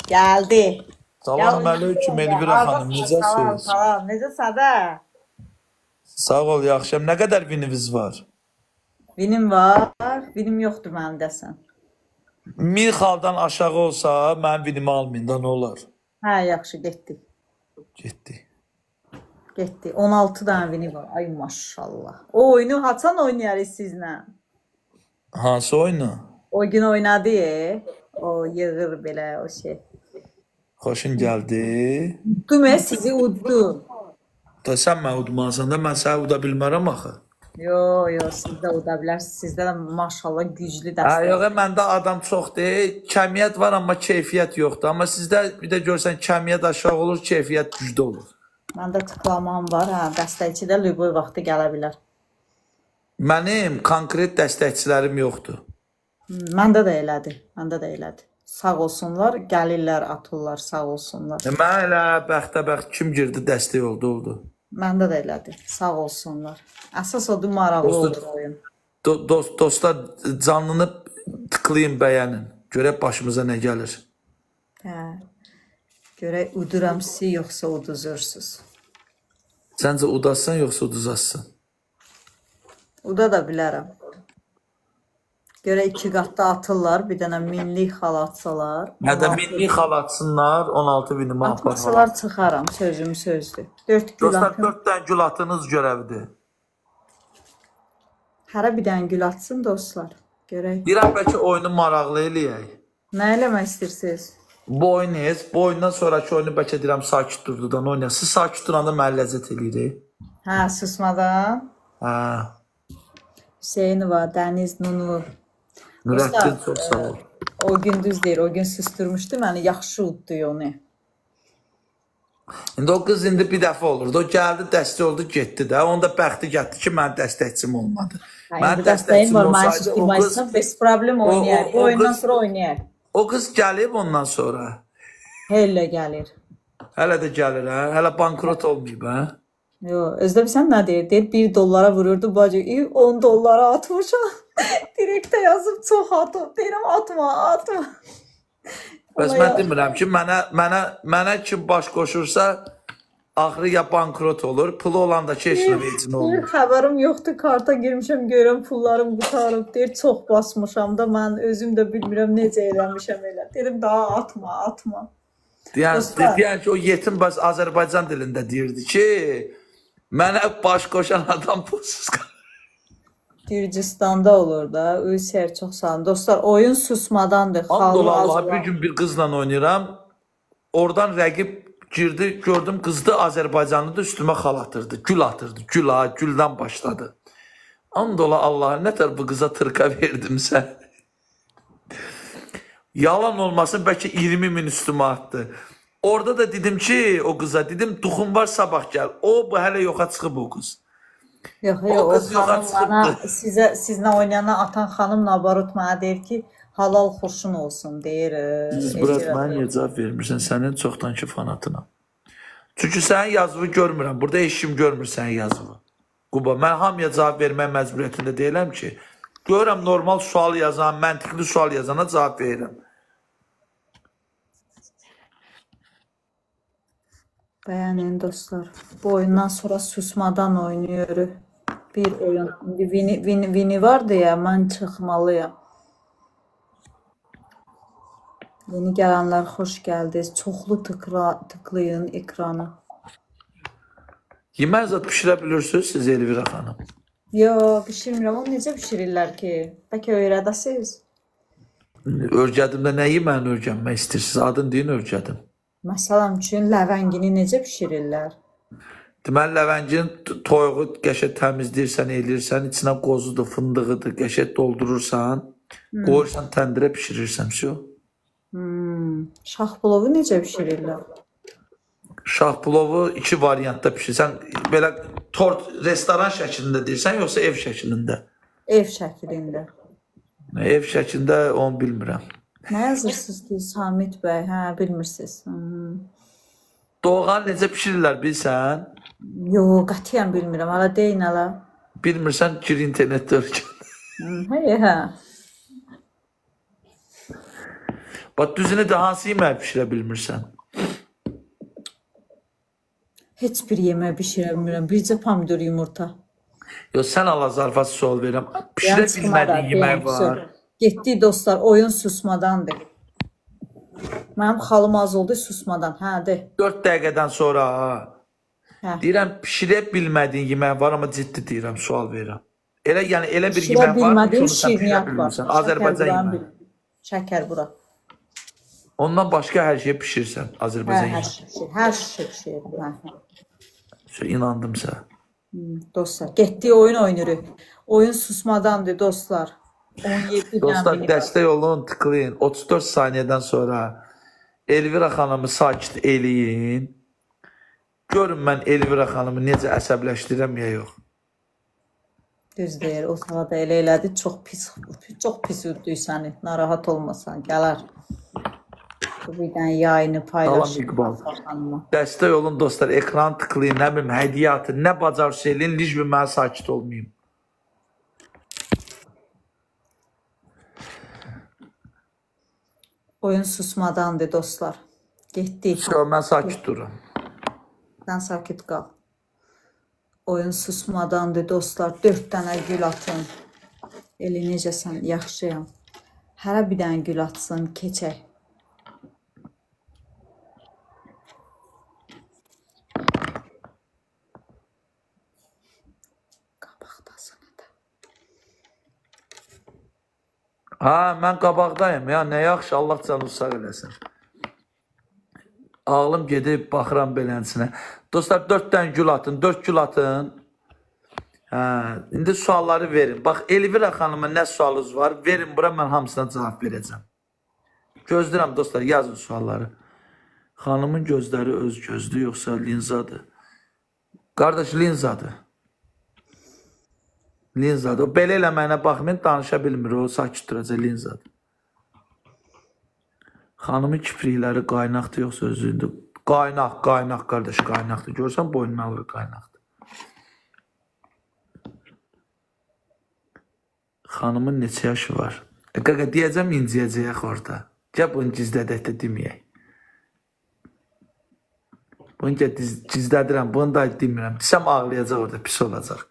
Gəldi. Salam aleyküm Elvira xanım, Salam, necəsiz? salam. Necəsən də? Sağ ol, yaxşıyam. Nə qədər vininiz var? Vinim var, vinim yoxdur mənim desən. 1000 xaldan aşağı olsa, mənim vinimi almayın da, nə olar? Hə, yaxşı, getdi. Getdi. Getdi. 16 dənə vini var. Ay maşallah. O oyunu haçan oynayarıq sizlə? Hansı oyunu? O gün oynadı ya. O yığır belə o şey. Xoşun gəldi. Uddu sizi uddu. Da sən mən udmasan da, mən səni uda bilmərəm axı. Yo, siz də uda bilərsiniz. Sizdə də maşallah güclü Hə, dəstək. yox, məndə adam çoxdur. Kəmiyyət var, amma keyfiyyət yoxdur. Amma sizdə bir də görsən kəmiyyət aşağı olur, keyfiyyət güclü olur. Məndə tıklamam var, hə, dəstəkçi də lüboy vaxtı gələ bilər. Mənim konkret dəstəkçilərim yoxdur. Məndə də elədi. Sağ olsunlar, gəlirlər, atırlar, sağ olsunlar. Mən elə bəxtəbəxt kim girdi, dəstək oldu. Məndə də elədi, sağ olsunlar. Əsas odur, maraqlı olur oyun. Dostlar, canlını tıklayın, bəyənin. Görək başımıza nə gəlir. Hə, görək uduram sizi, yoxsa uduzursunuz. Səncə udassan, yoxsa uduzasın? Uda da bilərəm. Görək 2 qatda atırlar, bir dənə minlik xal atsalar. Nə də minlik xal atsınlar, 16 vinimi aparmalar. Atmasalar çıxaram, sözüm sözdür. 4 gül Dostlar, atın. 4 dənə gül atınız görəvdir. Hərə bir dənə gül atsın dostlar. Görək. Deyirəm, bəlkə oyunu maraqlı eləyək. Nə eləmək istəyirsiniz? Bu oyundan sonraki oyunu bəlkə deyirəm, sakit durdudan oynayaq. Siz sakit duranda mənə ləzzət eləyirik. Hə, susmadan. Hə, Hüseynova, Dəniz, Nunu. Nurəddin çox sağ ol. O gün düz deyir, o gün susturmuşdu məni, yaxşı uddu onu. İndi o qız indi bir dəfə olurdu. O gəldi, dəstək oldu, getdi də. Onda bəxti getdi ki, mənim dəstəkçim olmadı. Mənim dəstəyim var, mən susturmayısam, bez problem oynayar. Bu oyundan sonra oynayar. O qız gəlib ondan sonra. Hellə gəlir. Hələ də gəlir, hə? Hələ bankrot olmayıb, hə? Yox, özdə bilsən nə deyir? Deyir, 1 dollara vururdu, bacı, 10 dollara atmışam. Direktə yazıb çox atıb. Deyirəm, atma. Bəs mən demirəm ki, mənə kim baş qoşursa, axırı ya bankrot olur, pulu olan da keşlə vecin olur. Deyir, xəbərim yoxdur, karta girmişəm, görəm pullarım qutarıb. Deyir, çox basmışam da, mən özüm də bilmirəm necə eləmişəm elə. Deyirəm, daha atma. Deyən ki, o yetim bəs Azərbaycan dilində deyirdi ki, mənə baş qoşan adam pulsuz qalır. Gürcüstanda olur da. Ülser çox sağ olun. Dostlar, oyun susmadandır. Allah, bir gün bir qızla oynayıram. Oradan rəqib girdi, gördüm qızdı Azərbaycanlı da üstümə xal atırdı. Gül atırdı. Güldən başladı. Andola Allah, nətər bu qıza tırka verdimsə. Yalan olmasın, bəlkə 20.000 üstümə atdı. Orada da dedim ki, o qıza dedim, duxun var sabah gəl. Bu hələ yoxa çıxıb o qız. Yox, o xanım bana sizlə oynayana atan xanım Nabarut mənə deyir ki, halal xoşun olsun deyir. Burat, mən niyə cavab vermirsən? Sənin çoxdankı fanatına. Çünki sənin yazıvı görmürəm. Burada heç kim görmür sənin yazıvı. Quba, mən hamıya cavab vermək məcburiyyətində deyiləm ki, görürəm normal sual yazan, məntiqli sual yazana cavab verirəm. Bəyənin dostlar. Bu oyundan sonra susmadan oynuyoruz. Bir oyun. Vini var deyə mən çıxmalıyam. Yeni gələnlər xoş gəldiniz. Çoxlu tıklayın ekranı. Yemək zat pişirə bilirsiniz siz Elvira xanım? Yox, pişirmirəm. Onu necə pişirirlər ki? Bəlkə öyrədəsiniz? Örgədimdə nə yeməyin örgənmək istəyirsiniz? Adın deyin örgədim. Məsələn üçün ləvəngini necə pişirirlər? Deməli, ləvəngin toyuğu qəşət təmizləyirsən, eləyirsən, içinə qozudur, fındığıdır, qəşət doldurursan, qoyursan, təndirə pişirirsən, Şahplovu necə pişirirlər? Şahplovu 2 variantda pişirsən, belə tort restoran şəklində deyirsən, yoxsa ev şəklində? Ev şəklində. Ev şəklində onu bilmirəm. Nə yazırsınız ki, Samit bəy? Hə, bilmirsiniz. Doğan necə pişirirlər, bilsən? Yox, qətiyyən bilmirəm. Hala deyin, hala. Bilmirsən, gir internetdə örgən. Hə. Bax, düzünü də hansı yemək pişirə bilmirsən? Heç bir yemək bişirə bilmirəm. Bircə pomidor yumurta. Yox, sən Allah zarafat sual verirəm. Pişirə Yəni çıxmadı. bilmədiyin yemək var. Getdi dostlar, oyun susmadandır. Mənim xalım az oldu susmadan. Hə, de. 4 dəqiqədən sonra Hə. deyirəm, pişirə bilmədiyin yemək var, amma ciddi deyirəm, sual verirəm. Yəni elə bir Pişirə yemək var ki, bilmədiyim onu sən pişirə şirniyyat var. bilmirsən. Azərbaycan yeməyi. Şəkər bura. Ondan başqa hər şey pişirsən Azərbaycan yeməyi. Hər şey pişirirəm. İnandım sənə. Dostlar, getdi oyun oynayırıq. Oyun susmadandır dostlar. 17 Dostlar, dəmini dəstək olun, tıklayın. 34 saniyədən sonra Elvira xanımı sakit eləyin. Görün mən Elvira xanımı necə əsəbləşdirirəm ya yox. düz deyir. O sırada elə elədi. Çox pis ürdük səni. Narahat olmasan. Gələr. Bir dənə yayını Salam paylaşın. İqbal. Dəstək olun dostlar. Ekran tıklayın. Nə bilim, hədiyyə atın. Nə bacarırsa eləyin. Lic bir mənə sakit olmayayım. Oyun susmadandır dostlar. Getdi. Mən sakit durum. Sən sakit qal. Oyun susmadandır dostlar. 4 dənə gül atın. Eli necəsən? Yaxşıyam. Hərə bir dənə gül atsın. Keçək. Qabaqdasın da. Ha, mən qabaqdayım ya. Nə yaxşı, Allah canı sağ eləsin. Ağlım gedib, baxıram belənsinə. Dostlar, 4 dənə gül atın, 4 gül atın. İndi sualları verin. Bax, Elvira xanıma nə sualınız var? Verin bura, mən hamısına cavab verəcəm. Gözləyirəm dostlar, yazın sualları. Xanımın gözləri öz gözdür, yoxsa linzadır? Qardaş, linzadır. Linzadır. O belə eləməyinə baxmayın, danışa bilmir. O sakit duracaq, linzadır. Xanımın kiprikləri qaynaqdır, yoxsa özündür? Qaynaq qardaş, qaynaqdır. Görsən, boynuna alır qaynaqdır. Xanımın neçə yaşı var? Qaqa, deyəcəm, inciyəcəyək orada. Gəl bunu gizlədək də deməyək. Bunu gizlədirəm, bunu da demirəm. Desəm ağlayacaq orada, pis olacaq.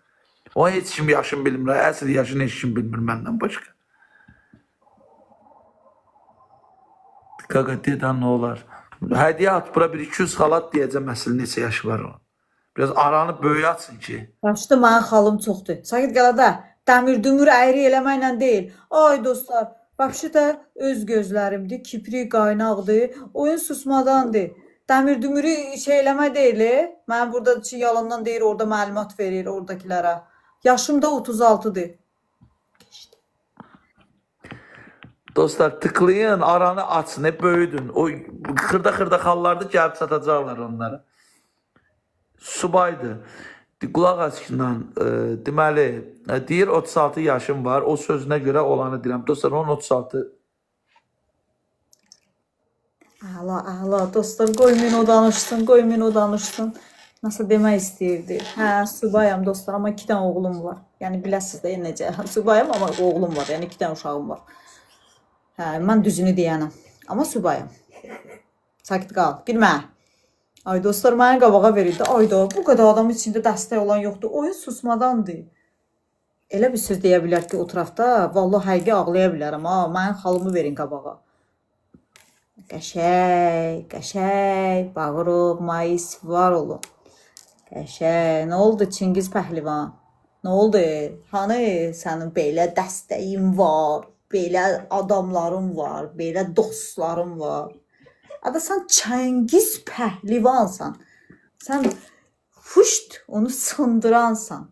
O heç kim yaşını bilmir, əsl yaşını heç kim bilmir məndən başqa. Qaqa, dedən nə olar? Hədiyyə at, bura bir 200 xalat deyəcəm, əsl neçə yaşı var onun. Biraz aranı böyük atsın ki. Başda mənim xalım çoxdur. Sakit qalada, dəmir dümür əyri eləməklə deyil. Ay dostlar, baxşı da öz gözlərimdir, kipri qaynaqdır, oyun susmadandır. Dəmir dümürü şey eləmək deyil. Mən burada yalandan deyir, orada məlumat verir oradakilərə. Yaşım da 36'dır. Dostlar, tıklayın, aranı açsın, hep böyüdün. O xırda xallarda gəlib satacaqlar onları. Subaydı. Qulaq açından deməli, deyir 36 yaşım var, o sözünə görə olanı deyirəm. Dostlar, onun 36... Əla, dostlar, qoymayın o danışsın, Nasıl demək istəyirdi? Hə, subayam dostlar, amma 2 dənə oğlum var. Yəni, biləsiniz də necə. Subayam, amma oğlum var, yəni 2 dənə uşağım var. Hə, mən düzünü deyənəm. Amma subayam. Sakit qal, bilmə. Ay dostlar, mənə qabağa verildi. Ayda, bu qədər adam içində dəstək olan yoxdur. Oyun susmadandır. Elə bir söz deyə bilər ki, o tərəfdə, vallahi həqiqi ağlaya bilərəm. Mənim xalımı verin qabağa. Qəşəy, bağırıq, mayıs var olun. Qəşəy, nə oldu Çingiz Pəhlivan? Nə oldu? Hani sənin belə dəstəyin var, belə adamların var, belə dostların var. Ada sən Çingiz Pəhlivansan. Sən fuşt, onu sındıransan.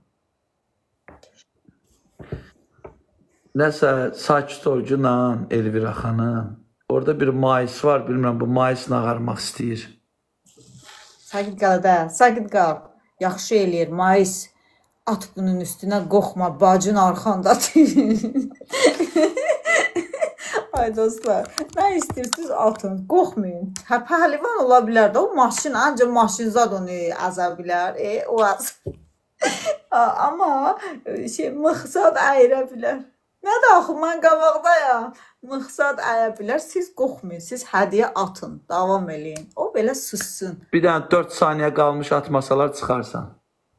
Nəsə, sakit ol günan Elvira xanım. Orada bir mayıs var, bilmirəm, bu mayıs nağarmaq istəyir. Sakit qal da, sakit qal. Yaxşı eləyir, mayıs. At bunun üstünə, qoxma, bacın arxandadır. Ay dostlar, nə istəyirsiniz atın, qoxmayın. Hə, pəhlivan ola bilər də, o maşın, ancaq maşınzad onu əzə bilər. O az. Amma məqsad əyirə bilər. Nədir axı, mən qabaqdayam. Mıqsad əyə bilər, siz qorxmayın, siz hədiyyə atın, davam eləyin. O belə sussun. Bir dənə 4 saniyə qalmış atmasalar çıxarsan.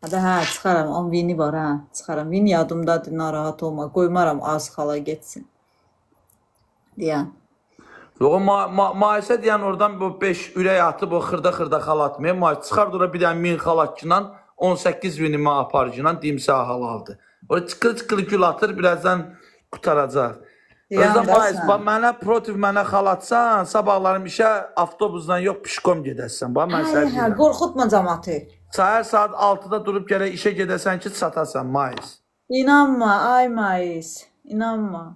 Hə, çıxaram, onun vini var, hə, çıxaram. Vin yadımdadır, narahat olma, qoymaram az xala getsin. Deyən. Yox, Maisə deyən oradan bu 5 ürək atıb, o xırda xal atmaya. Maisə çıxardı ora bir dənə 1000 xal atçınan, 18 vinimə aparıcınan dimsə halaldır. Orada çıqılı gül atır, birazdan qutaracaq. Özdə Maisə, mənə protiv mənə xal atsan, sabahlarım işə avtobusdan yox, pişkom gedəsən. Hə, qorxutma cəmatı. Səhər saat 6-da durub gərək işə gedəsən ki, çatasan Maiz. İnanma, ay Maiz, inanma.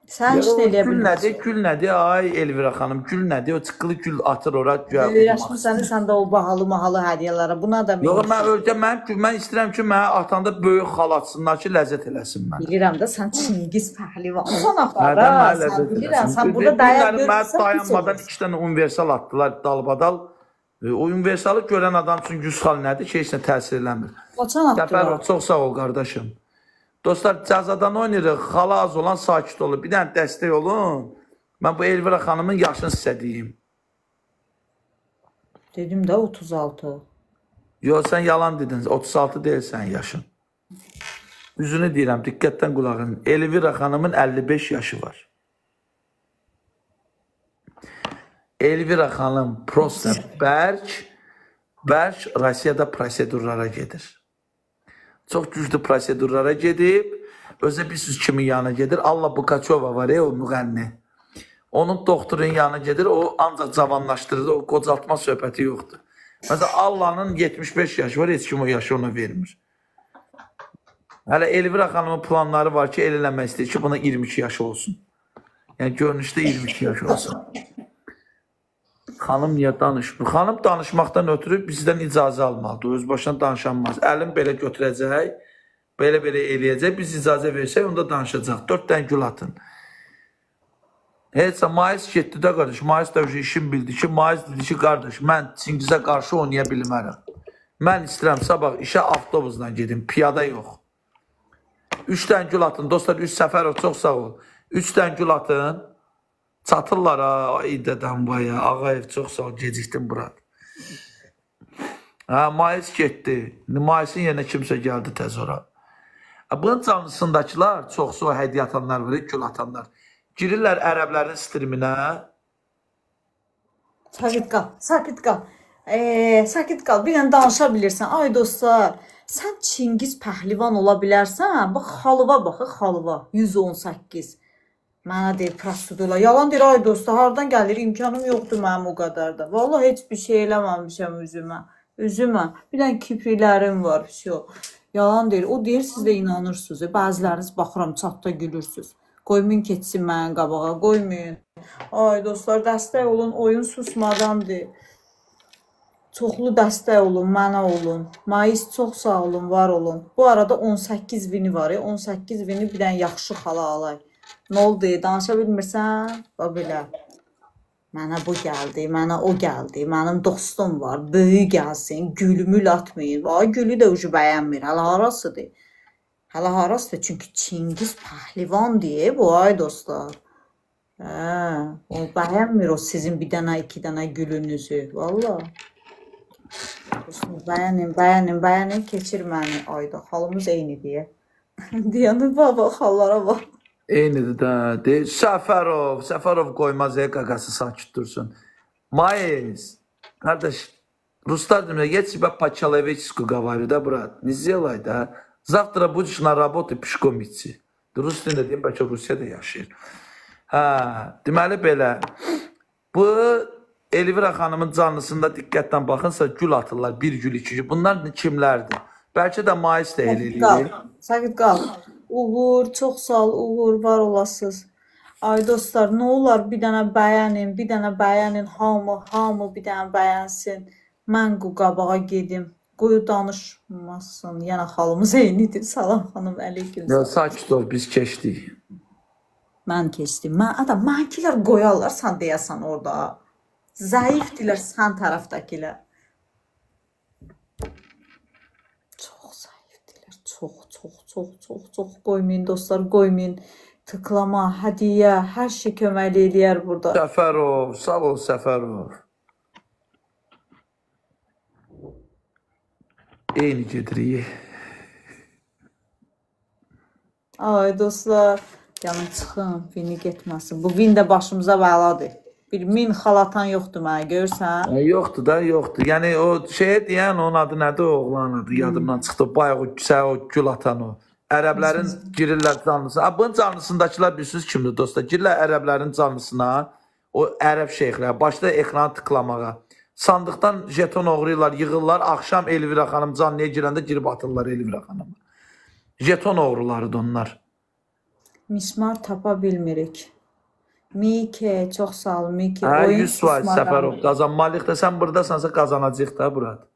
Sən heç nə eləyə bilmirsən. Gül nədir, ay Elvira xanım, gül nədir? O çıxılı gül atır ora. Öyrəşmirsən sən də o bahalı hədiyyələrə, buna da yox, mən istəyirəm ki, mənə atanda böyük xal atsınlar ki, ləzzət eləsin mən. Bilirəm də, sən Çingiz pəhlivansan axara, sən bilirəm, sən burada dayaq görürsən. Dayanmadan 2 dənə universal atdılar dalbadal. O universalı görən adam üçün 100 xal nədir ki, heç nə təsir eləmir. Qaçan atdılar. Çox sağ ol, qardaşım. Dostlar, cəzadan oynayırıq, xala az olan sakit olur. Bir dənə dəstək olun. Mən bu Elvira xanımın yaşını sizə deyim. Dedim də 36. Yox, sən yalan dedin. 36 deyil sənin yaşın. Üzünü deyirəm, diqqətdən qulağın. Elvira xanımın 55 yaşı var. Elvira xanım prosta bərk Rusiyada prosedurlara gedir. Çox güclü prosedurlara gedib, özə bilirsiniz kimin yanına gedir? Alla Bukaçova var ya, o müğənni. Onun doktorun yanına gedir, o ancaq cavanlaşdırır, o qocaltma söhbəti yoxdur. Məsələn, Allah'ın 75 yaşı var, heç kim o yaşı ona vermir. Hələ Elvira xanımın planları var ki, el eləmək istəyir ki, buna 22 yaşı olsun. Yəni, görünüşdə 22 yaşı olsun. Xanım niyə danışmır? Xanım danışmaqdan ötürü bizdən icazə almalıdır. Öz başına danışanmaz. Əlin belə götürəcək, belə eləyəcək. Biz icazə versək, onda danışacaq. 4 dənə gül atın. Heçsə, Maiz getdi də qardaş. Maiz də işin bildi ki, Maiz dedi ki, qardaş, mən Çingizə qarşı oynaya bilmərəm. Mən istəyirəm sabah işə avtobusla gedim, piyada yox. 3 dənə gül atın. Dostlar, 3 Səfərov, çox sağ ol. 3 dənə gül atın. Çatırlar ha, ay dədəm vaya, Ağayev çox sağ ol, gecikdim bura. Ha, Maiz getdi. Maizin yerinə kimsə gəldi tez ora. Bunun canlısındakılar, çoxsu hədiyyə atanlar var, gül atanlar. Girirlər ərəblərin streaminə. Sakit qal, sakit qal. Sakit qal, bir dənə danışa bilirsən. Ay dostlar, sən Çingiz pəhlivan ola bilərsən. Bax, xalıva baxı, xalıva, 118. Mənə deyir, prostitula. Yalan deyir, ay dostlar, hardan gəlir, imkanım yoxdur mənim o qədər də. Vallahi heç bir şey eləməmişəm üzümə. Bir dənə kiprilərim var, yalan deyir. O deyir, siz də inanırsınız. Bəziləriniz baxıram, çatda gülürsünüz. Qoymayın keçsin mənim qabağa, qoymayın. Ay dostlar, dəstək olun, oyun susmadandır. Çoxlu dəstək olun, mənə olun. Maiz çox sağ olun, var olun. Bu arada 18 vini var, 18 vini bir dənə yaxşı xala alay. Nə oldu, danışa bilmirsən? Bax belə. Mənə bu gəldi, mənə o gəldi, mənim dostum var, böyük gəlsin, gülümül atmayın. Vay, gülü də ucu bəyənmir, hələ harasıdır? Hələ harasıdır, çünki Çingiz pəhlivan deyib, ay dostlar. O bəyənmir o sizin bir dənə, 2 dənə gülünüzü, valla. Bəyənin, keçir məni, ayda, xalımız eyni deyə. Deyəndə, baba, xallara bax. Eynidir də. Səfərov qoymaz, qaqası sakit dursun. Maiz, qardaş, Ruslar demə, geç по-человеческу говорю, да, брат, не сделай, да. Завтра будешь на работе пешком идти. Rus dilində deyim, bəlkə Rusiyada yaşayır. Hə, deməli belə, bu Elvira xanımın canlısında diqqətdən baxınsa, gül atırlar, 1 gül, 2 gül. Bunlar kimlərdir? Bəlkə də Maiz də eləyir. Sakit qal. Uğur, çox sağ ol, Uğur, var olasınız. Ay dostlar, nə olar bir dənə bəyənin, hamı bir dənə bəyənsin. Mən qabağa gedim, qoyu danışmasın. Yəni xalımız eynidir. Salam xanım, əleyküm. Ya, sakit ol, biz keçdik. Mən keçdim. Mənkilər qoyarlar, sən deyəsən orada. Zəifdirlər sən tərəfdəkilər. Çox qoymayın dostlar, qoymayın. tıklama, hədiyyə, hər şey kömək eləyər burada. Səfərov, sağ ol Səfərov. Eyni gedirik. Ay dostlar, gəlin çıxın, vini getməsin. Bu vin də başımıza bəladır. Bir min xalatan yoxdur mənə, görürsən? Yoxdur da, yoxdur. Yəni o şey deyən onun adı nədir, oğlan adı, yadımdan çıxdı. Bayaq o gül atan o. Ərəblərin girirlər canlısına. Bunun canlısındakılar bilirsiniz kimdir dostlar? Girirlər ərəblərin canlısına, o ərəb şeyxlər, başda ekranı tıklamağa. Sandıqdan jeton oğrayırlar, yığırlar. Axşam Elvira xanım canlıya girəndə girib atırlar Elvira xanımı. Jeton oğrularıdır onlar. Mismar tapa bilmirik. Miki, çox sağ ol Miki. Hə, 100% Səfərov qazanmalıyıq da, sən buradasansa qazanacaq da burada.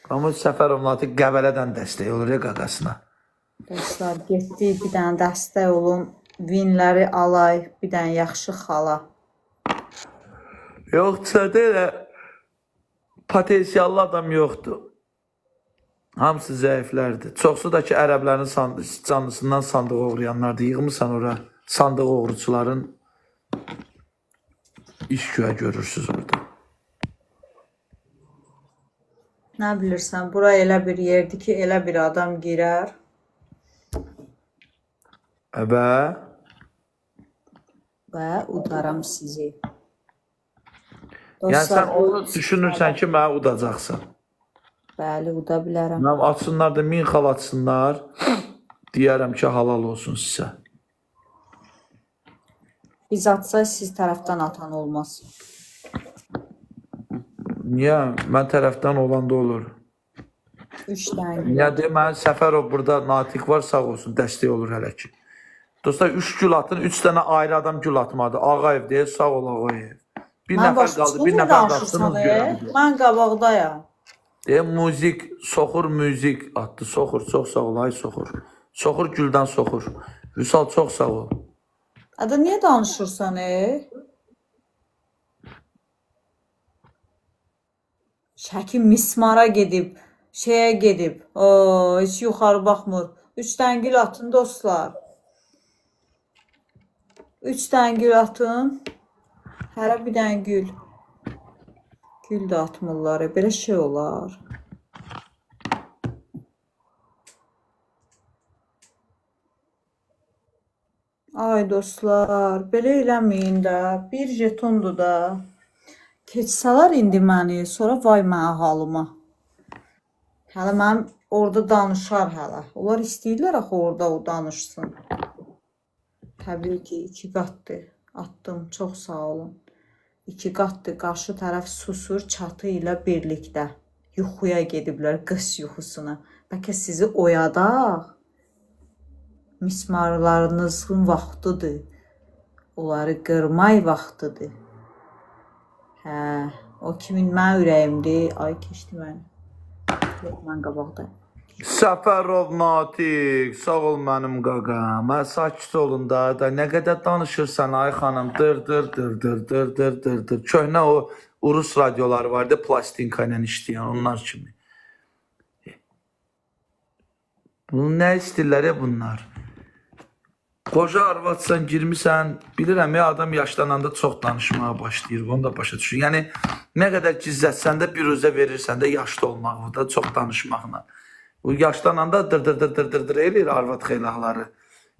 Amma Səfərov Natiq Qəbələdən dəstək olur ya qaqasına. Dostlar, getdik, bir dənə dəstək olun. Vinləri alay, bir dənə yaxşı xala. Yoxsa elə potensiallı adam yoxdur. Hamısı zəiflərdir. Çoxsu da ki, ərəblərin canlısından sandıq oğrayanlardır. Yığmısan ora sandıq oğrucuların iş güya görürsünüz orada. Nə bilirsən, bura elə bir yerdir ki, elə bir adam girər. Və udaram sizi. yəni sən onu düşünürsən ki, mənə udacaqsan. Bəli, uda bilərəm. Mənim açsınlar da 1000 xal açsınlar. Deyərəm ki, halal olsun sizə. Biz atsay siz tərəfdən atan olmaz. Niyə? Mən tərəfdən olanda olur. 3 dənə. Niyə deyəm, mən Səfərov burada Natiq var, sağ olsun, dəstək olur hələ ki. Dostlar, 3 gül atın, 3 dənə ayrı adam gül atmadı. Ağayev deyir, sağ ol Ağayev. Bir nəfər qaldı, bir nəfər qalsınız görəm. Mən qabaqdayam. Deyəm, müzik, soxur müzik atdı, soxur, çox sağ ol, ay soxur. Soxur güldən soxur. Vüsal, çox sağ ol. Adı niyə danışırsan, Şəki mismara gedib, şeyə gedib. Heç yuxarı baxmır. 3 dənə gül atın, dostlar. 3 dənə gül atın. Hərə bir dənə gül. Gül də atmırlar, belə şey olar. Ay dostlar, belə eləməyin də. Bir jetondur da. Keçsələr indi məni, sonra vay mənə halıma. Hələ mənim orada danışar hələ. Onlar istəyirlər axı orada o danışsın. Təbii ki, 2 qatdır. Atdım, çox sağ olun. 2 qatdır, qarşı tərəf susur, çatı ilə birlikdə. Yuxuya gediblər, qış yuxusuna. Bəlkə sizi oyadaq. Mismarlarınızın vaxtıdır. Onları qırmay vaxtıdır. Hə, o kimin mən ürəyimdir. Ay, keçdi məni. Yox, mən qabaqdayım. Səfərov Natiq, sağ ol mənim qaqam. Mən sakit olun da, nə qədər danışırsan ay xanım, dır. Köhnə o Urus radioları vardı, plastinka ilə işləyən, onlar kimi. Bunu nə istəyirlər ya bunlar? Qoca arvadsan, girmisən, bilirəm ya, adam yaşlananda çox danışmağa başlayır, onu da başa düşür. Yəni, nə qədər gizlətsən də, bir özə verirsən də yaşlı olmaqla da, çox danışmaqla. Bu yaşlananda dır eləyir arvad xeylaqları.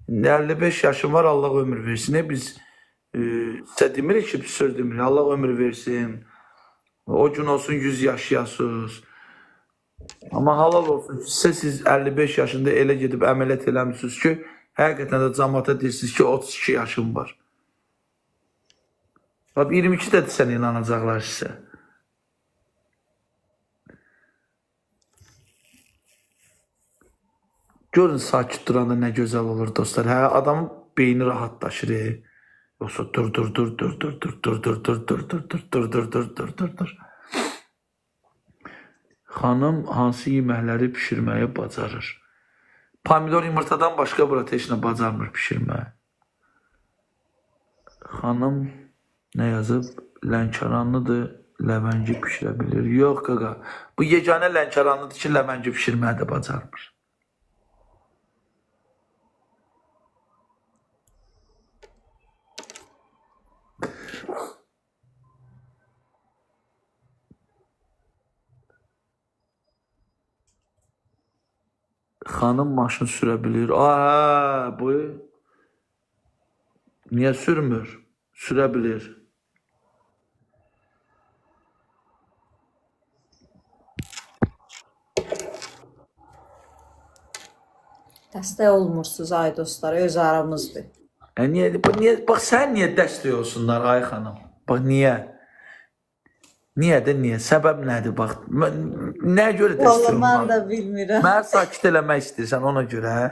55 yaşım var, Allah ömür versin. Biz sizə demirik ki, biz söz demirik, Allah ömür versin. O gün olsun 100 yaşayasınız. Amma halal olsun ki, siz 55 yaşında elə gedib əməliyyat eləmişsiniz ki, həqiqətən də cəmaata deyirsiniz ki, 32 yaşım var. 22 də sən inanacaqlar sizə. Görün sakit duranda nə gözəl olur dostlar. Hə, adamın beyni rahatlaşır. Yoxsa dur. Xanım hansı yeməkləri pişirməyi bacarır? Pomidor yumurtadan başqa bura teşnə bacarmır pişirməyi. Xanım nə yazıb? Lənkəranlıdır, ləvəngi pişirə bilir. Yox qaqa, bu yeganə lənkəranlıdır ki, ləvəngi pişirməyi də bacarmır. Xanım maşın sürə bilir. Hə, bu niyə sürmür? Sürə bilir. Dəstək olmursunuz ay dostlar, öz aramızdır. Niyə? Bax sən niyə dəstək olsunlar ay xanım? Bax niyə? Niyə də niyə? Səbəb nədir? Bax nəyə görə dəstək Vallahi mən olmalı? də bilmirəm. Məni sakit eləmək istəyirsən ona görə, hə?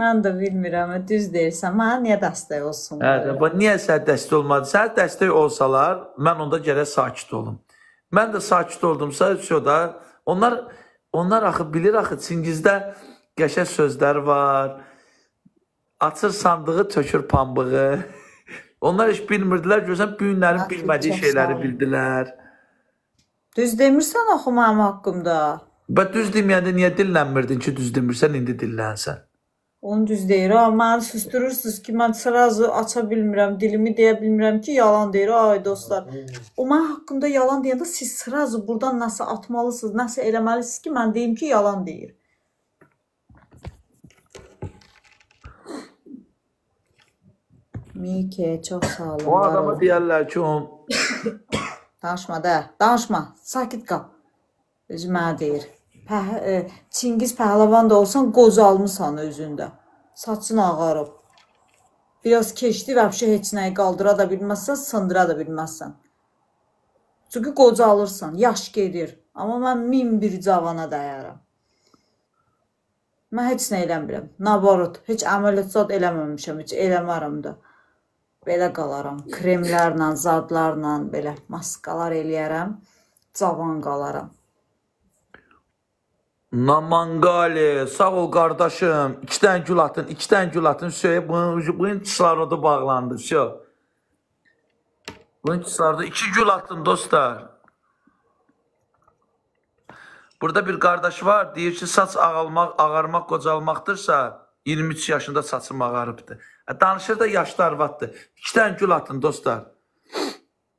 Mən də bilmirəm, düz deyirsən. Mənə niyə dəstək olsunlar? Hə, bax niyə sən dəstək olmadı? Sən dəstək olsalar, mən onda gərək sakit olum. Mən də sakit oldumsa, da onlar axı bilir axı Çingizdə qəşəng sözlər var. Açır sandığı, tökür pambığı. Onlar heç bilmirdilər, görsən bu günlərin bilmədiyi şeyləri bildilər. Düz demirsən axı mənim haqqımda. Bə düz deməyəndə niyə dillənmirdin ki, düz demirsən, indi dillənsən? Onu düz deyir. Məni susturursunuz ki, mən sırazı aça bilmirəm, dilimi deyə bilmirəm ki, yalan deyir. Ay dostlar, o mənim haqqımda yalan deyəndə siz sırazı buradan nəsə atmalısınız, nəsə eləməlisiniz ki, mən deyim ki, yalan deyir. Miki, çox sağ olun. O adama deyərlər ki, o... Danışma da, danışma, sakit qal. Özü mənə deyir. Çingiz pəhləvan da olsan, qocalmısan özündə. Saçın ağarıb. Biraz keçdi, vəbşə heç nəyi qaldıra da bilməzsən, sındıra da bilməzsən. Çünki qocalırsan, yaş gedir. Amma mən 1001 cavana dayaram. Mən heç nə eləmirəm. Nabarot, heç əməliyyat zad eləməmişəm, heç eləmərəm də. Belə qalaram, kremlərlə, zadlarla, belə maskalar eləyərəm, cavan qalaram. Namanqali, sağ ol qardaşım. 2 dənə gül atın, 2 dənə gül atın. Bunun çisarada bağlandı. Bunun çisarada 2 gül atın dostlar. Burada bir qardaş var, deyir ki, saç ağarmaq, qocalmaqdırsa, 23 yaşında saçım ağarıbdır. Danışır da yaşlı arvaddır. 2 dənə gül atın dostlar.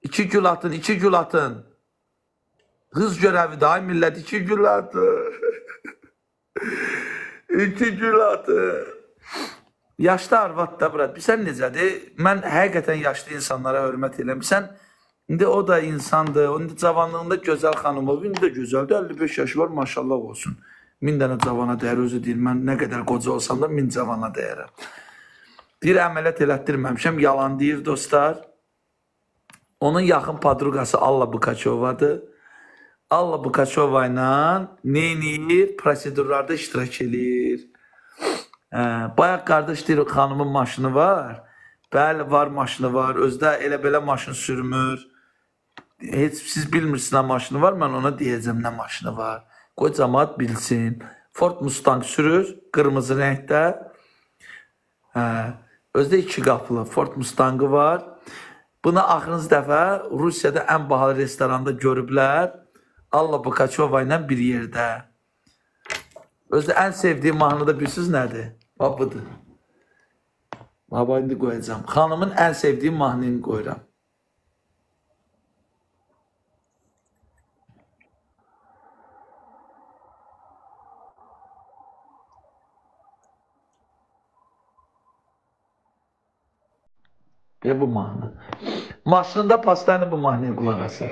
2 gül atın, 2 gül atın. Qız görəvidir, ay millət, 2 gül atın. 2 gül atın. Yaşlı arvad da bura. Bilsən necədir? Mən həqiqətən yaşlı insanlara hörmət edirəm. Bilsən, indi o da insandır. O indi cavanlığında gözəl xanım olub. İndi də gözəldir. 55 yaşı var, maşallah olsun. 1000 dənə cavana dəyər, özü deyir. Mən nə qədər qoca olsam da 1000 cavana dəyərəm. Deyir, əməliyyat elətdirməmişəm. Yalan deyir dostlar. Onun yaxın padruqası Alla Bukaçovadır. Alla Bukaçova ilə neyniyir? Prosedurlarda iştirak edir. Bayaq qardaş deyir, xanımın maşını var. Bəli, var maşını var. Özdə elə belə maşın sürmür. Heç siz bilmirsiniz nə maşını var. Mən ona deyəcəm nə maşını var. Qoy cəmaat bilsin. Ford Mustang sürür. Qırmızı rəngdə. Özdə 2 qapılı Ford Mustangı var. Bunu axırıncı dəfə Rusiyada ən bahalı restoranda görüblər. Alla Bukaçova ilə bir yerdə. Özdə ən sevdiyim mahnı da bilirsiniz nədir? Budur. Baba indi qoyacam. Xanımın ən sevdiyim mahnını qoyuram. Bu mahnı. Maşında pastayla bu mahnıya qulaq asın.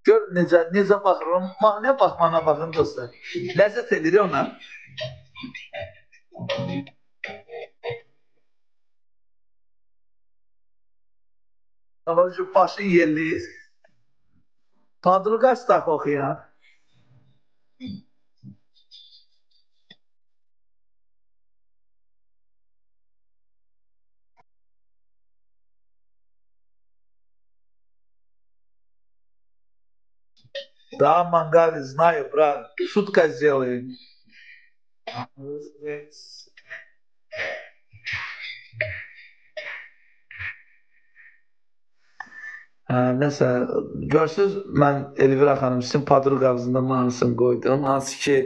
Gör necə baxıram. Mahnıya baxmana baxın dostlar. Ləzzət edir ona. Babacığım başın yerli. Padruqas tak oxuyan. Да, Мангали, знаю, брат. Шутка сделаю. Hə, nəsə, görsünüz, mən Elvira xanım sizin podruqanızda mahnısını qoydum. Hansı ki,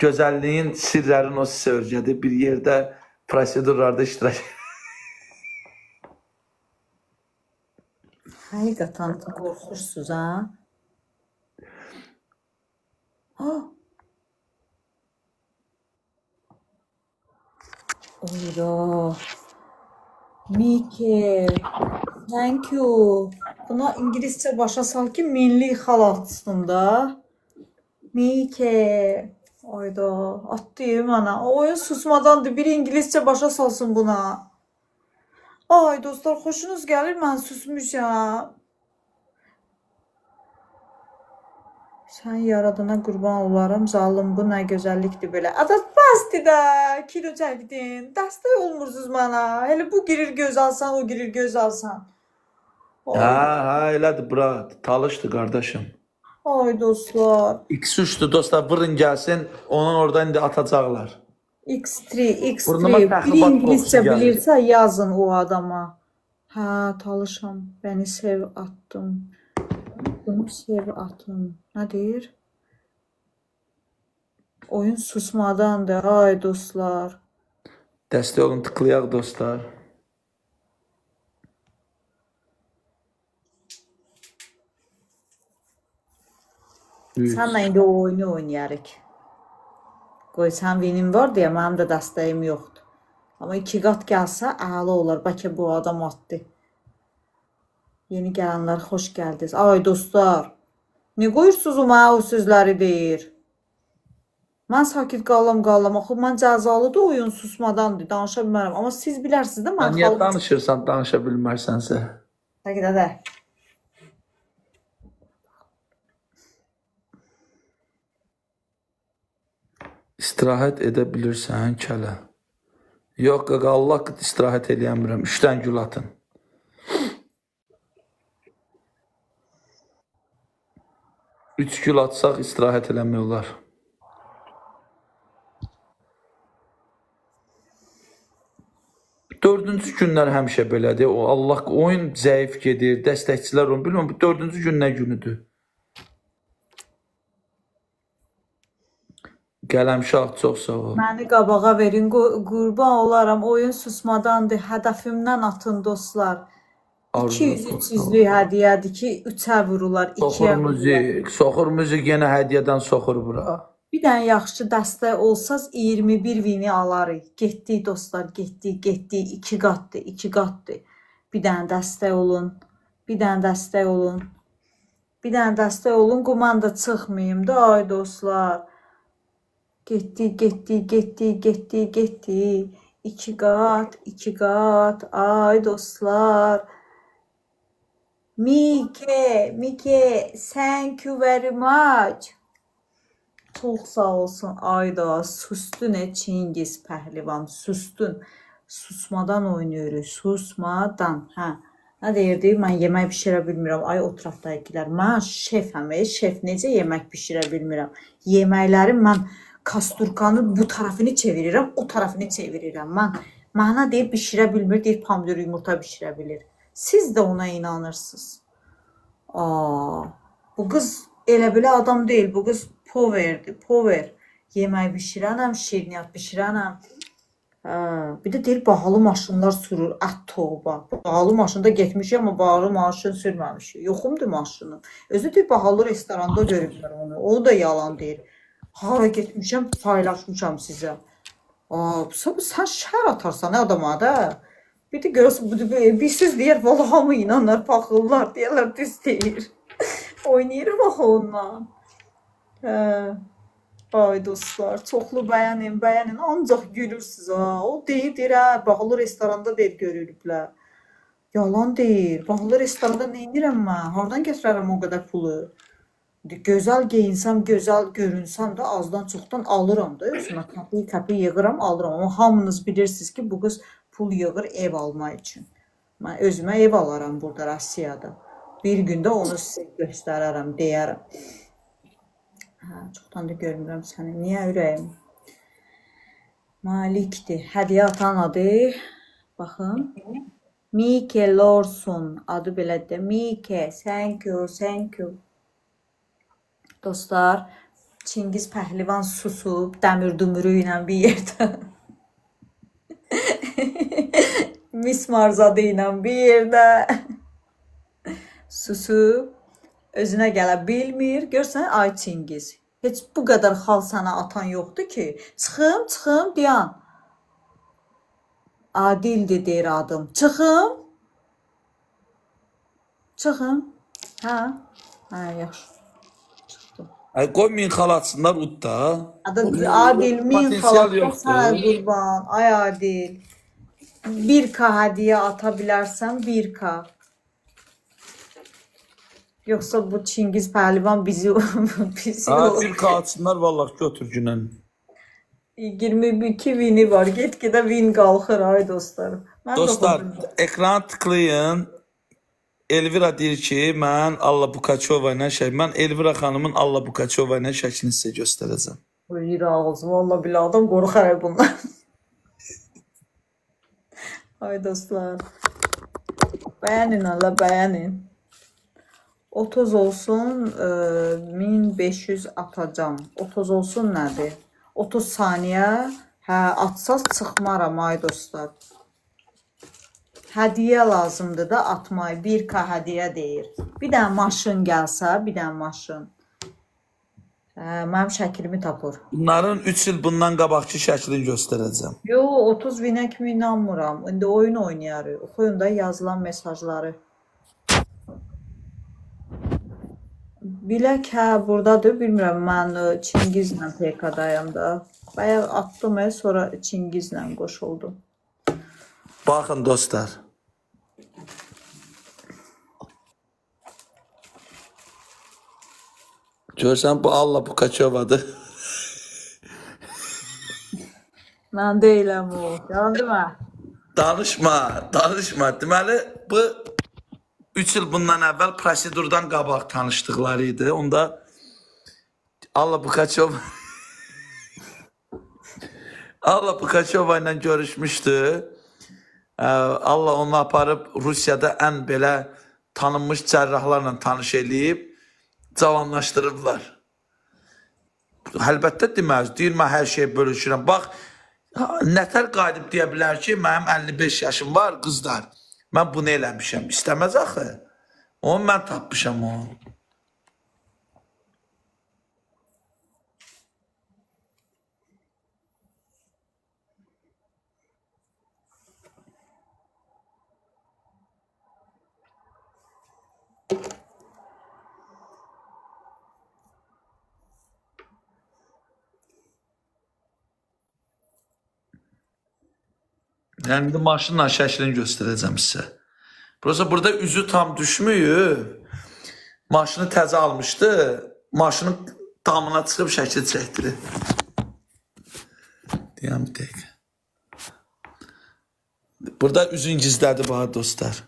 gözəlliyin sirlərini o sizə öyrədir. Bir yerdə prosedurlarda iştirak Həqiqətən qorxursunuz, ha? Ah, oyda. Miki, thank you. Buna İngilizce başa sal ki milli xalatsın da. Miki. Ayda, atdı mana. O oyun susmadandır. Biri İngilizce başa salsın buna. Ay dostlar, xoşunuz gəlir? Mən susmuşam. Sən yaradana qurban olaram, zalım bu nə gözəllikdir belə. Adat bastı da, kilo çəkdin. Dəstək olmursuz mənə. Elə bu girir göz alsan, o girir göz alsan. Hə, elədir, bura talışdır qardaşım. Ay dostlar. X3'dür dostlar, vurun gəlsin, onun oradan indi atacaqlar. X3, Burnuma X3. təxribat Bir İngilizce qoxusu gəlir. bilirsə yazın o adama. Hə, talışam. Beni sev attım. Bunu sev atın. Nə deyir? Oyun susmadandır. Ay dostlar. Dəstək olun, tıklayaq dostlar. Sənlə indi o oyunu oynayarıq. Qoy sən vinim var deyə mənim də dəstəyim yoxdur. Amma 2 qat gəlsə əla olar. Bəlkə bu adam atdı. Yeni gələnlər xoş gəldiniz. Ay dostlar. Ne qoyursunuz o mənə o sözləri deyir? Mən sakit qalam. Axı mən cəzalıdır oyun susmadandır. Danışa bilmərəm. Amma siz bilərsiniz də mən Niyə danışırsan, danışa bilmərsənsə? Təqdə də. İstirahət edə bilirsən, kələ. Yox, qaqa, Allah istirahət eləyəmirəm. 3-dən gül atın. Üç gül atsaq istirahət eləmək olar. Dördüncü günlər həmişə belədir. O Allah oyun zəif gedir, dəstəkçilər onu bilməm. Bu dördüncü gün nə günüdür? Qələmşah çox sağ ol. Məni qabağa verin, qurban olaram. Oyun susmadandır. Hədəfimdən atın dostlar. 200-300'lük hədiyyədir ki, 3'ə vururlar, 2'yə Soxur vururlar. müzik, soxur müzik yenə hədiyyədən soxur bura. Bir dənə yaxşı dəstək olsaz 21 vini alarıq. Getdik dostlar, getdik. 2 qatdır, 2 qatdır. Bir dənə dəstək olun. Bir dənə dəstək olun. Bir dənə dəstək olun, qumanda çıxmayım da ay dostlar. Getdik. 2 qat, 2 qat. Ay dostlar. Mike, thank you very much. Çox sağ olsun. Ayda, sustun Çingiz pəhlivan, sustun. Susmadan oynuyoruz, susmadan. Hə. Nə deyirdi? Mən yemək bişirə bilmirəm. Ay o tərəfdəkilər. Mən şefəm, şef necə yemək bişirə bilmirəm. Yeməklərim mən kasturkanın bu tərəfini çevirirəm, o tərəfini çevirirəm. Mənə deyib bişirə bilmir, deyir pomidor yumurta bişirə bilir. Siz də ona inanırsınız. Bu qız elə belə adam deyil. Bu qız poverdir, pover. Yemək bişirənəm, şirniyyat bişirənəm. Bir də deyir bahalı maşınlar sürür, ət toğba. Bahalı maşında getmişəm, amma bahalı maşın sürməmişik. Yoxumdur maşını. Özü deyir bahalı restoranda görüblər onu. O da yalan deyir. Hara getmişəm, paylaşmışam sizə. Sən şər atarsan adama da. Bir də görəsən, siz deyər, valla hamı inanır, paxıllar deyərlər, düz deyir. Oynayırım axı onunla. Ay dostlar, çoxlu bəyənin, ancaq gülürsünüz. O deyir, bahalı restoranda deyir, görülüblər. Yalan deyir, bahalı restoranda nə edirəm mən? Hardan gətirərəm o qədər pulu? Gözəl geyinsəm, gözəl görünsəm də azdan çoxdan alıram da. Özümə kapı yığıram, alıram. Amma hamınız bilirsiniz ki, bu qız pul yığır ev alma üçün. Mən özümə ev alaram burada, Rusiyada. Bir gündə onu sizə göstərərəm, deyərəm. Çoxdan da görmürəm səni. Niyə ürəyim? Malikdir. Hədiyyə atan adı. Baxın. Mike Lorson adı belədir. Mike, thank you, thank you. Dostlar, Çingiz Pəhlivan susub dəmir dümürü ilə bir yerdə. Mis Marzadı ilə bir yerdə susub, özünə gələ bilmir. Görsən, ay Çingiz, heç bu qədər xal sənə atan yoxdur ki, çıxım, dayan. Adildir deyir adım. Çıxım. Hə, yaxşı. Ay qoymayın xal atsınlar udda. Adil min xalat sənə qurban. Ay Adil. 1K hədiyyə ata bilərsən 1K. Yoxsa bu Çingiz Pəhlivan bizi Bir xal atsınlar vallahi götür günən. 22 vini var. Get-gedə vin qalxır ay dostlar. Dostlar, ekrana tıklayın. Elvira deyir ki, mən Alla Pukaçova ilə mən Elvira xanımın Alla Pukaçova ilə şəklini sizə göstərəcəm. Buyur ağız, valla bilə adam qorxar bundan. Ay dostlar. Bəyənin Allah, bəyənin. 30 olsun, 1500 atacam. 30 olsun nədir? 30 saniyə, atsaz çıxmaram ay dostlar. Hədiyyə lazımdır da atmayı. 1K hədiyyə deyir. Bir dənə maşın gəlsə, bir dənə maşın. Mənim şəklimi tapır. Bunların 3 il bundan qabaqki şəklini göstərəcəm. Yo, 30 vinə kimi inanmıram. İndi oyun oynayarıq. Oxuyun da yazılan mesajları. Bilək, buradadır. Bilmirəm, mən Çingizlə PK-dayım da. Bayaq attım, sonra Çingizlə qoşuldum. Baxın dostlar. Görsən bu Alla Pukaçovadır. Mən deyiləm o. Yalan demə. Danışma. Deməli, bu 3 il bundan əvvəl prosedurdan qabaq tanışdıqları idi. Onda Alla Pukaçova ilə görüşmüşdü. Allah onu aparıb Rusiyada ən belə tanınmış cərrahlarla tanış eləyib, cavanlaşdırıblar. Əlbəttə deməz, deyir, mən hər şeyi bölüşürəm. Bax, nətər qayıdıb deyə bilər ki, mənim 55 yaşım var, qızlar. Mən bunu eləmişəm. İstəməz axı. Onu mən tapmışam onu. Yəni, maşınla şəklini göstərəcəm sizə. Burada üzü tam düşmüyor. Maşını təzə almışdı. Maşının damına çıxıb şəkil çəkdirir. Deyəm bir dəqiqə. Burada üzün gizlədi bana dostlar.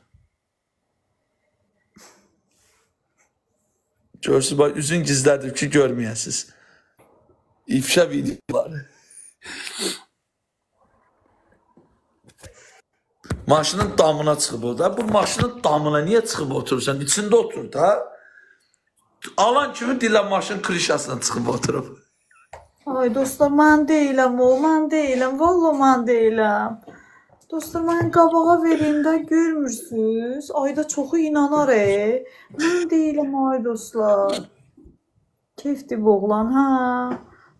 Görürsünüz, bax, üzün gizlədir ki, görməyəsiniz. İfşa videoları. Maşının damına çıxıb o da. Bu maşının damına niyə çıxıb oturursan? İçində otur da. Alan kimi dilə maşın krişasına çıxıb oturub. Ay dostlar, mən deyiləm o, mən deyiləm. Valla mən deyiləm. Dostlar, mən qabağa vereyim də görmürsünüz. Ayda çoxu inanar. Mən deyiləm ay dostlar. Keyfdir bu oğlan, hə.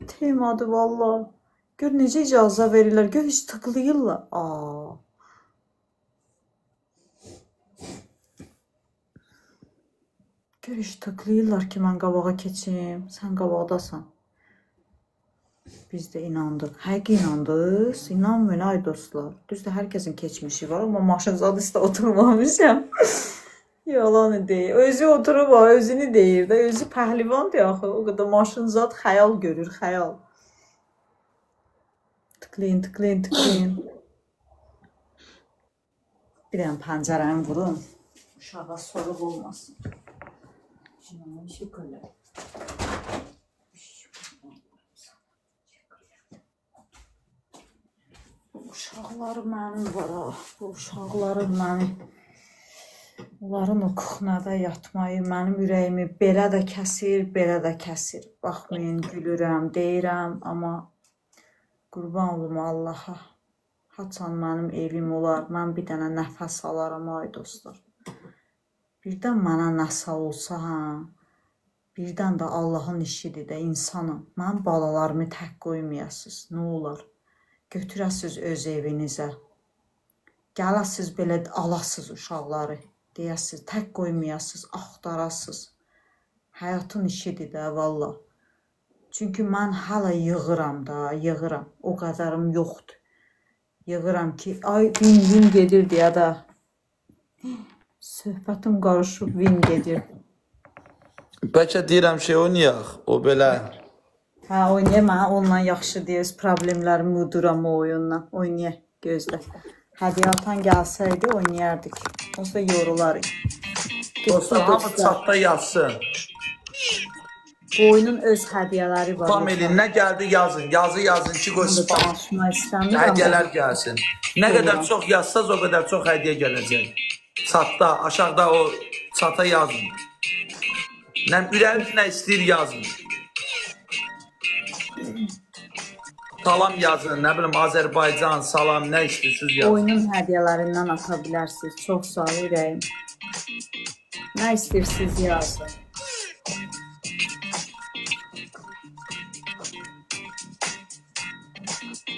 Temadı valla. Gör necə icazə verirlər. Gör heç tıklayırlar. Gör heç tıklayırlar ki, mən qabağa keçim. Sən qabaqdasan. Biz də inandıq. Həqiqi inandınız. İnanmayın ay dostlar. Düzdür, hər kəsin keçmişi var, amma maşın zadı üstə oturmamışam. Yalan deyir. Özü oturub, özünü deyir də. Özü pəhlivandır axı. O qədər maşın zad xəyal görür, xəyal. Tıklayın, tıklayın, tıklayın. Bir dənə pəncərəni vurun. Uşağa soruq olmasın. Şimdi şükürler. Uşağa Uşaqlarım mənim var ha. Bu uşaqlarım mənim. Onların o kuxnada yatmayı mənim ürəyimi belə də kəsir, belə də kəsir. Baxmayın, gülürəm, deyirəm, amma qurban olum Allaha. Haçan mənim evim olar, mən bir dənə nəfəs alaram ay dostlar. Birdən mənə nəsə olsa, birdən də Allahın işidir də insanım. Mənim balalarımı tək qoymayasınız, nə olar? Götürəsiz öz evinizə. Gələsiz belə alasız uşaqları. Deyəsiz, tək qoymayasınız, axtarasınız. Həyatın işidir də, valla. Çünki mən hələ yığıram da, yığıram. O qədərim yoxdur. Yığıram ki, ay vin gedir deyə də. Söhbətim qarışıb vin gedir. Bəlkə deyirəm şey oynayaq, o belə. Hə, oynayaq, mənə onunla yaxşı deyir, problemlərimi uduram o oyunla. Oynayaq, gözlə. Hədiyyə atan gəlsəydi oynayardık. Olsa yorularıq. Dostlar, hamı çatda yazsın. Bu oyunun öz hədiyyələri var. Family nə gəldi yazın. Yazın ki, qoy spam. Danışmaq istəmirəm. Hədiyyələr gəlsin. Nə qədər çox yazsaz, o qədər çox hədiyyə gələcək. Çatda, aşağıda o çata yazın. Ürəyiniz nə istəyir yazın. Salam yazın, nə bilim Azərbaycan, salam, nə istəyirsiniz yazın. Oyunun hədiyyələrindən ata bilərsiniz. Çox sağ ol ürəyim. Nə istəyirsiniz yazın.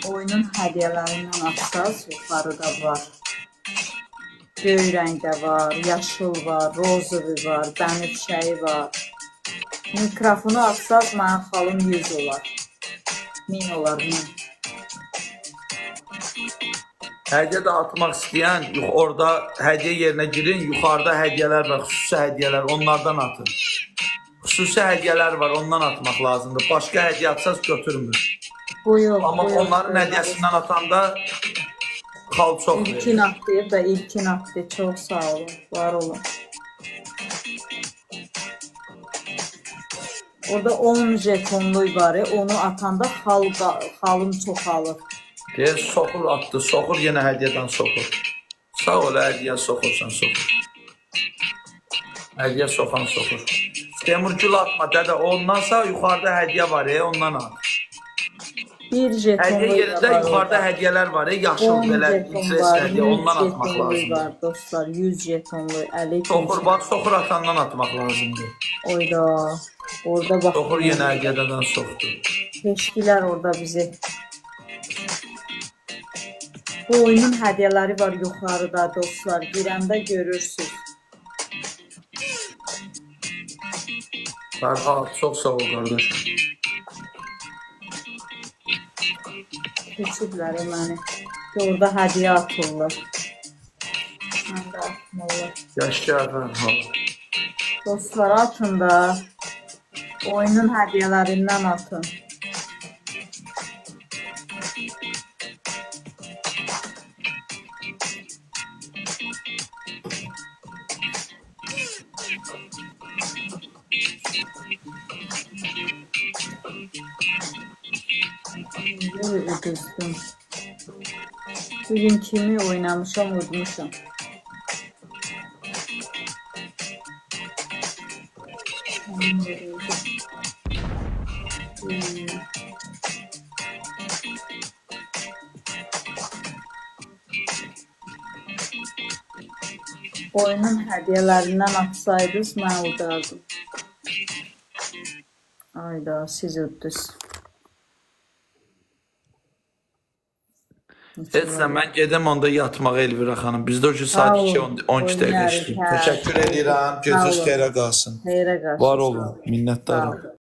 Oyunun hədiyyələrindən atsaz yuxarıda var. Göy rəngdə var, yaşıl var, rozovi var, bənövşəyi var. Mikrofonu atsaz mənim xalım 100 olar. 1000 olar, 1000. Hədiyyə də atmaq istəyən, orada hədiyyə yerinə girin, yuxarıda hədiyyələr var, xüsusi hədiyyələr, onlardan atın. Xüsusi hədiyyələr var, ondan atmaq lazımdır. Başqa hədiyyə atsaz götürmür. Bu yox. Amma onların hədiyyəsindən atanda xal çox verir. İlkin atlayıb da ilkin atlayıb. Çox sağ olun, var olun. Orada 10 jetonluy var, onu atanda xalım çoxalır. Deyir, soxur atdı, soxur yenə hədiyyədən soxur. Sağ ol, hədiyyə soxursan, soxur. Hədiyyə soxan soxur. Demir gül atma, dədə, ondansa yuxarıda hədiyyə var, ondan at. Bir jetonluy hədiyyə yerində yuxarıda hədiyyələr var, yaşıl belə interest hədiyyə, ondan atmaq lazımdır. Var, dostlar, 100 jetonluy, 50 soxur, bax, soxur atandan atmaq lazımdır. Oyda, orada bax. Soxur yenə hədiyyədən soxdu. Keşkilər orada bizi. Bu oyunun hədiyyələri var yuxarıda, dostlar. Girəndə görürsünüz. Fərhad, çox sağ ol, qardaş. Keçiblər məni. Orada hədiyyə atırlar. Mən də atmırlar. Yaşkar Fərhad. Dostlar, atın da. Oyunun hədiyyələrindən atın. Düzdüm. Bugün kimi oynamışam, udmuşam. Oyunun hədiyyələrindən atsaydınız, mən udardım. Ayda, siz uddunuz. Etsən, mən gedəm onda yatmağa Elvira xanım. Bizdə o ki saat 2-12 dəqiqə işləyib. Təşəkkür edirəm. Gözünüz xeyrə qalsın. Xeyrə qalsın. Var olun. Minnətdaram.